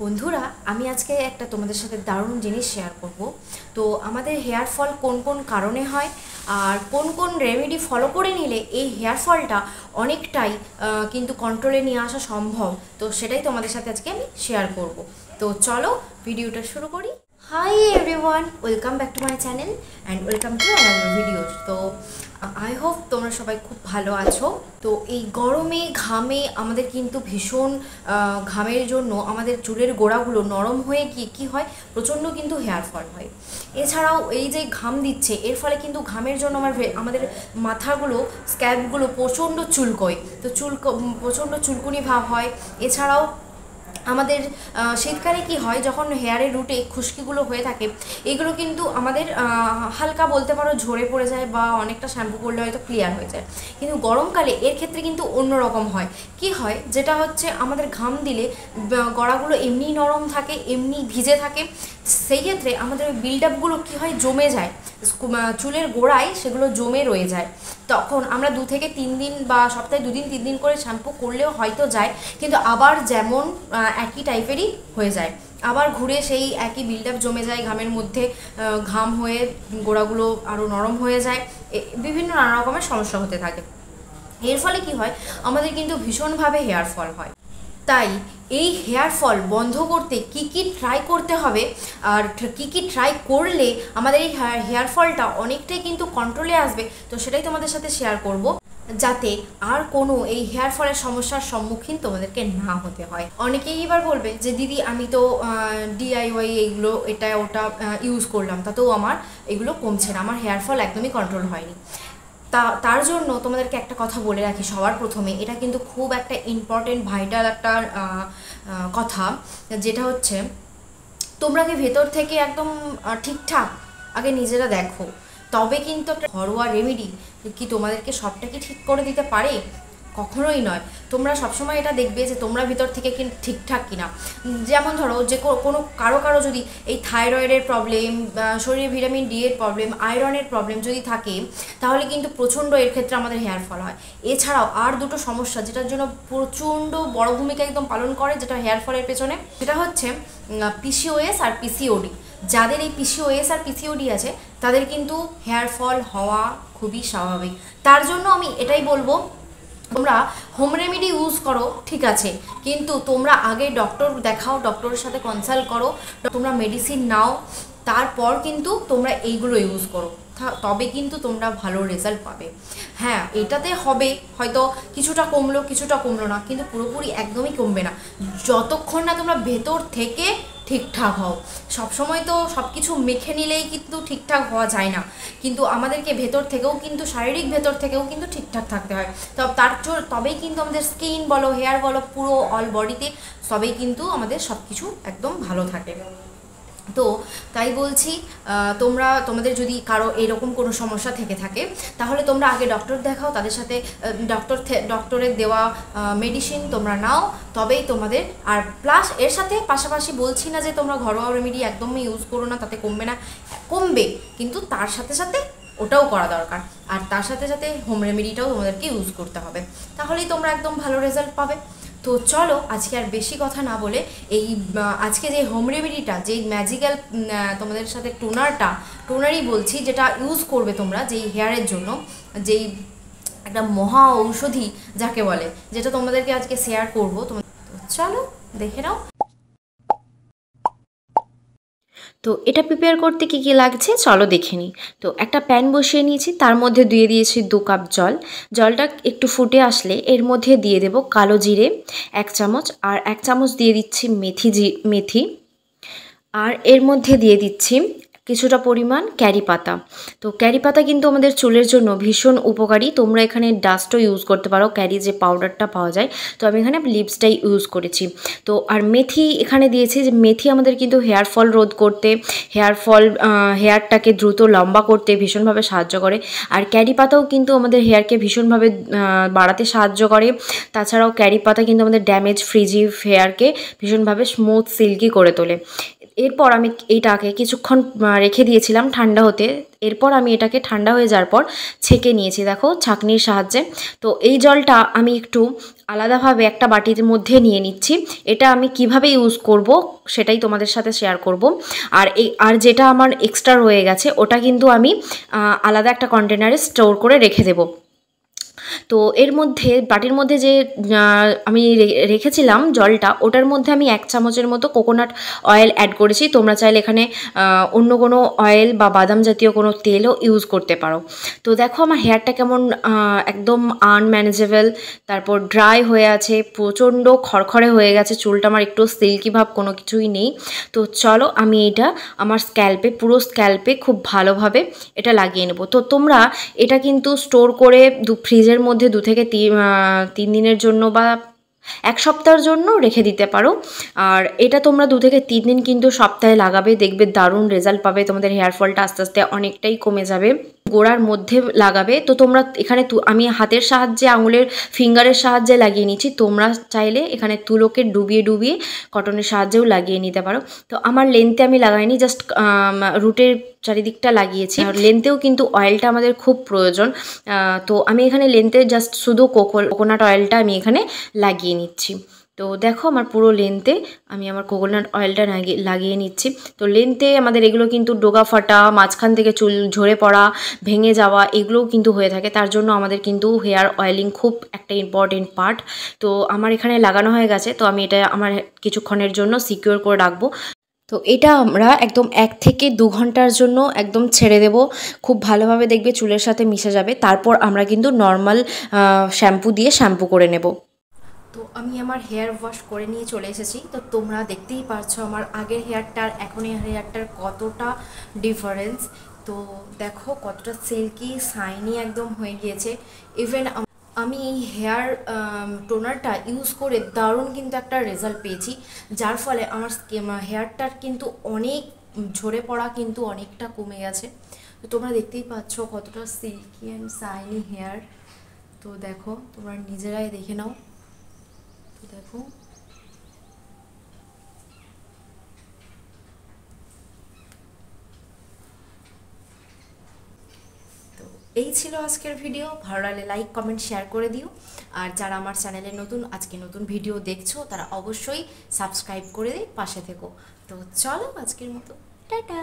বন্ধুরা, আমি আজকে একটা তোমাদের সাথে দারুণ জিনিস শেয়ার করব। তো আমাদের হেয়ার ফল কোন কোন কারণে হয় আর কোন কোন রেমেডি ফলো করে নিলে এই হেয়ার ফলটা অনেকটাই কিন্তু কন্ট্রোলে নিয়ে আসা সম্ভব। তো সেটাই তোমাদের সাথে আজকে আমি শেয়ার করব। তো চলো ভিডিওটা শুরু করি। Hi everyone, welcome back to my channel and welcome to another videos. তো আই হোপ তোমরা সবাই খুব ভালো আছো। তো এই গরমে ঘামে আমাদের কিন্তু ভীষণ ঘামের জন্য আমাদের চুলের গোড়াগুলো নরম হয়ে গিয়ে কী হয়, প্রচণ্ড কিন্তু হেয়ার ফল হয়। এছাড়াও এই যে ঘাম দিচ্ছে এর ফলে কিন্তু ঘামের জন্য আমাদের মাথাগুলো স্ক্যাল্পগুলো প্রচণ্ড চুলকোয়। তো প্রচণ্ড চুলকুনি ভাব হয়। এছাড়াও আমাদের শীতকালে কি হয়, যখন হেয়ারের রুটে খুশকিগুলো হয়ে থাকে এগুলো কিন্তু আমাদের হালকা বলতে পারো ঝরে পড়ে যায় বা অনেকটা শ্যাম্পু করলে হয়তো ক্লিয়ার হয়ে যায়। কিন্তু গরমকালে এর ক্ষেত্রে কিন্তু অন্য রকম হয়। কি হয়, যেটা হচ্ছে আমাদের ঘাম দিলে গড়াগুলো এমনি নরম থাকে, এমনি ভিজে থাকে। সেই ক্ষেত্রে আমাদের বিল্ড আপগুলো কী হয়, জমে যায় চুলের গোড়ায়, সেগুলো জমে রয়ে যায়। তখন আমরা 2 থেকে 3 দিন বা সপ্তাহে 2 দিন 3 দিন করে শ্যাম্পু করলেও হয়তো যায়, কিন্তু আবার যেমন একই টাইপেরই হয়ে যায়, আবার ঘুরে সেই একই বিল্ড আপ জমে যায় ঘামের মধ্যে, ঘাম হয়ে গোড়াগুলো আরও নরম হয়ে যায়, বিভিন্ন নানা রকমের সমস্যা হতে থাকে। এর ফলে কি হয়, আমাদের কিন্তু ভীষণভাবে হেয়ার ফল হয়। তাই এই হেয়ার ফল বন্ধ করতে কি কি ট্রাই করতে হবে আর কি কি ট্রাই করলে আমাদের এই হেয়ার ফলটা অনেকটাই কিন্তু কন্ট্রোলে আসবে, তো সেটাই তোমাদের সাথে শেয়ার করব, যাতে আর কোনো এই হেয়ার ফলের সমস্যার সম্মুখীন তোমাদেরকে না হতে হয়। অনেকেই এবার বলবে যে দিদি, আমি তো ডিআইওয়াই এইগুলো এটা ওটা ইউজ করলাম, তাতেও আমার এগুলো কমছে না, আমার হেয়ার ফল একদমই কন্ট্রোল হয়নি। তার জন্য তোমাদেরকে একটা কথা বলে রাখি সবার প্রথমে, এটা কিন্তু খুব একটা ইম্পর্টেন্ট ভাইটাল একটা কথা, যেটা হচ্ছে তোমরা কি ভেতর থেকে একদম ঠিকঠাক আগে নিজেরা দেখো, তবে কিন্তু একটা ঘরোয়া রেমেডি কি তোমাদেরকে সবটা কি ঠিক করে দিতে পারে? কখনোই নয়। তোমরা সবসময় এটা দেখবে যে তোমরা ভিতর থেকে কি ঠিকঠাক কিনা। যেমন ধরো, যে কোনো কারো যদি এই থাইরয়েডের প্রবলেম, শরীরে ভিটামিন ডি এর প্রবলেম, আয়রনের প্রবলেম যদি থাকে, তাহলে কিন্তু প্রচণ্ড এর ক্ষেত্রে আমাদের হেয়ার ফল হয়। এছাড়াও আর দুটো সমস্যা যেটার জন্য প্রচণ্ড বড় ভূমিকা একদম পালন করে, যেটা হেয়ার ফলের পেছনে, সেটা হচ্ছে পিসিওএস আর পিসিওডি। যাদের এই পিসিওএস আর পিসিওডি আছে তাদের কিন্তু হেয়ার ফল হওয়া খুবই স্বাভাবিক। তার জন্য আমি এটাই বলবো, তোমরা হোম রেমেডি ইউজ করো ঠিক আছে, কিন্তু তোমরা আগে ডক্টর দেখাও, ডক্টরের সাথে কনসাল্ট করো, তোমরা মেডিসিন নাও, তারপর কিন্তু তোমরা এইগুলো ইউজ করো, তবে কিন্তু তোমরা ভালো রেজাল্ট পাবে। হ্যাঁ, এটাতে হবে হয়তো কিছুটা কমলো না, কিন্তু পুরোপুরি একদমই কমবে না যতক্ষণ না তোমরা ভেতর থেকে ঠিকঠাক হও। সবসময় তো সব কিছু মেখে নিলেই কিন্তু ঠিকঠাক হওয়া যায় না, কিন্তু আমাদেরকে ভেতর থেকেও কিন্তু, শারীরিক ভেতর থেকেও কিন্তু ঠিকঠাক থাকতে হয়। তবেই কিন্তু আমাদের স্কিন বলো, হেয়ার বলো, পুরো অল বডিতে তবেই কিন্তু আমাদের সব কিছু একদম ভালো থাকে। তো তাই বলছি, তোমাদের যদি কারো এরকম কোনো সমস্যা থেকে থাকে, তাহলে তোমরা আগে ডক্টর দেখাও, তাদের সাথে ডক্টরের দেওয়া মেডিসিন তোমরা নাও, তবেই তোমাদের। আর প্লাস এর সাথে পাশাপাশি বলছি না যে তোমরা ঘরোয়া রেমেডি একদমই ইউজ করো না, তাতে কমবে না, কমবে, কিন্তু তার সাথে সাথে ওটাও করা দরকার। আর তার সাথে সাথে হোম রেমেডিটাও তোমাদেরকে ইউজ করতে হবে, তাহলেই তোমরা একদম ভালো রেজাল্ট পাবে। তো চলো আজকে আর বেশি কথা না বলে, এই আজকে যে হোম রেমেডিটা, যেই ম্যাজিক্যাল তোমাদের সাথে টোনারই বলছি, যেটা ইউজ করবে তোমরা যেই হেয়ারের জন্য, যেই একটা মহা ঔষধি যাকে বলে, যেটা তোমাদেরকে আজকে শেয়ার করবো। চলো দেখে নাও। তো এটা প্রিপেয়ার করতে কী কী লাগছে চলো দেখে নিই। তো একটা প্যান বসিয়ে নিয়েছি, তার মধ্যে দিয়ে দিয়েছি 2 কাপ জল। জলটা একটু ফুটে আসলে এর মধ্যে দিয়ে দেব কালো জিরে 1 চামচ, আর 1 চামচ দিয়ে দিচ্ছি মেথি, আর এর মধ্যে দিয়ে দিচ্ছি কিছুটা পরিমাণ ক্যারি পাতা। তো ক্যারি পাতা কিন্তু আমাদের চুলের জন্য ভীষণ উপকারী। তোমরা এখানে ডাস্টও ইউজ করতে পারো, ক্যারি যে পাউডারটা পাওয়া যায়, তো আমি এখানে লিপসটাই ইউজ করেছি। তো আর মেথি এখানে দিয়েছি, যে মেথি আমাদের কিন্তু হেয়ার ফল রোধ করতে, হেয়ারটাকে দ্রুত লম্বা করতে ভীষণভাবে সাহায্য করে। আর ক্যারি পাতাও কিন্তু আমাদের হেয়ারকে ভীষণভাবে বাড়াতে সাহায্য করে। তাছাড়াও ক্যারি পাতা কিন্তু আমাদের ড্যামেজ ফ্রিজি হেয়ারকে ভীষণভাবে স্মুথ সিল্কি করে তোলে। এরপর আমি এইটাকে কিছুক্ষণ রেখে দিয়েছিলাম ঠান্ডা হতে। এরপর আমি এটাকে ঠান্ডা হয়ে যাওয়ার পর ছেঁকে নিয়েছি দেখো ছাঁকনির সাহায্যে। তো এই জলটা আমি একটু আলাদাভাবে একটা বাটির মধ্যে নিয়ে নিচ্ছি। এটা আমি কিভাবে ইউজ করব সেটাই তোমাদের সাথে শেয়ার করব। আর যেটা আমার এক্সট্রা রয়ে গেছে ওটা কিন্তু আমি আলাদা একটা কন্টেনারে স্টোর করে রেখে দেবো। তো এর মধ্যে বাটির মধ্যে যে আমি রেখেছিলাম জলটা, ওটার মধ্যে আমি 1 চামচের মতো কোকোনাট অয়েল অ্যাড করেছি। তোমরা চাইলে এখানে অন্য কোনো অয়েল বা বাদাম জাতীয় কোনো তেলও ইউজ করতে পারো। তো দেখো আমার হেয়ারটা কেমন একদম আনম্যানেজেবল, তারপর ড্রাই হয়ে আছে, প্রচণ্ড খড়খড়ে হয়ে গেছে, চুলটা আমার একটু সিল্কি ভাব কোনো কিছুই নেই। তো চলো আমি এটা আমার পুরো স্ক্যাল্পে খুব ভালোভাবে এটা লাগিয়ে নেব। তো তোমরা এটা কিন্তু স্টোর করে ফ্রিজের মধ্যে 2 থেকে 3 দিনের জন্য বা 1 সপ্তাহের জন্য রেখে দিতে পারো। আর এটা তোমরা 2 থেকে 3 দিন কিন্তু সপ্তাহে লাগাবে, দেখবে দারুণ রেজাল্ট পাবে, তোমাদের হেয়ার ফলটা আস্তে আস্তে অনেকটাই কমে যাবে। গোড়ার মধ্যে লাগাবে। তো তোমরা এখানে আমি হাতের সাহায্যে আঙুলের ফিঙ্গারের সাহায্যে লাগিয়ে নিচ্ছি, তোমরা চাইলে এখানে তুলোকে ডুবিয়ে ডুবিয়ে কটনের সাহায্যেও লাগিয়ে নিতে পারো। তো আমার লেন্থে আমি লাগাইনি, জাস্ট রুটের চারিদিকটা লাগিয়েছি। আর লেন্থেও কিন্তু অয়েলটা আমাদের খুব প্রয়োজন। তো আমি এখানে লেন্থে জাস্ট শুধু কোকোনাট অয়েলটা আমি এখানে লাগিয়ে নিচ্ছি। তো দেখো আমার পুরো লেন্থে আমি আমার কোকোনাট অয়েলটা লাগিয়ে নিচ্ছি। তো লেন্থে আমাদের এগুলো কিন্তু ডোগা ফাটা, মাঝখান থেকে চুল ঝরে পড়া, ভেঙে যাওয়া এগুলোও কিন্তু হয়ে থাকে। তার জন্য আমাদের কিন্তু হেয়ার অয়েলিং খুব একটা ইম্পর্টেন্ট পার্ট। তো আমার এখানে লাগানো হয়ে গেছে, তো আমি এটা আমার কিছুক্ষণের জন্য সিকিউর করে রাখবো। তো এটা আমরা একদম 1 থেকে 2 ঘন্টার জন্য একদম ছেড়ে দেব, খুব ভালোভাবে দেখবে চুলের সাথে মিশে যাবে। তারপর আমরা কিন্তু নর্মাল শ্যাম্পু দিয়ে শ্যাম্পু করে নেব। তো আমি আমার হেয়ার ওয়াশ করে নিয়ে চলে এসেছি। তো তোমরা দেখতেই পারছো আমার আগের হেয়ারটার এখনের হেয়ারটার কতটা ডিফারেন্স। তো দেখো কতটা সিল্কি শাইনি একদম হয়ে গিয়েছে। ইভেন আমি এই হেয়ার টোনারটা ইউজ করে দারুণ কিন্তু একটা রেজাল্ট পেয়েছি, যার ফলে আমার হেয়ারটার কিন্তু অনেক ঝরে পড়া কিন্তু অনেকটা কমে গেছে। তো তোমরা দেখতেই পাচ্ছ কতটা সিল্কি অ্যান্ড শাইনি হেয়ার। তো দেখো তোমরা নিজেরাই দেখে নাও। তো দেখো এই ছিল আজকের ভিডিও। ভালো লাগলে লাইক কমেন্ট শেয়ার করে দিও। আর যারা আমার চ্যানেলে আজকে নতুন ভিডিও দেখছো তারা অবশ্যই সাবস্ক্রাইব করে পাশে থেকো। তো চলো আজকের মতো টাটা।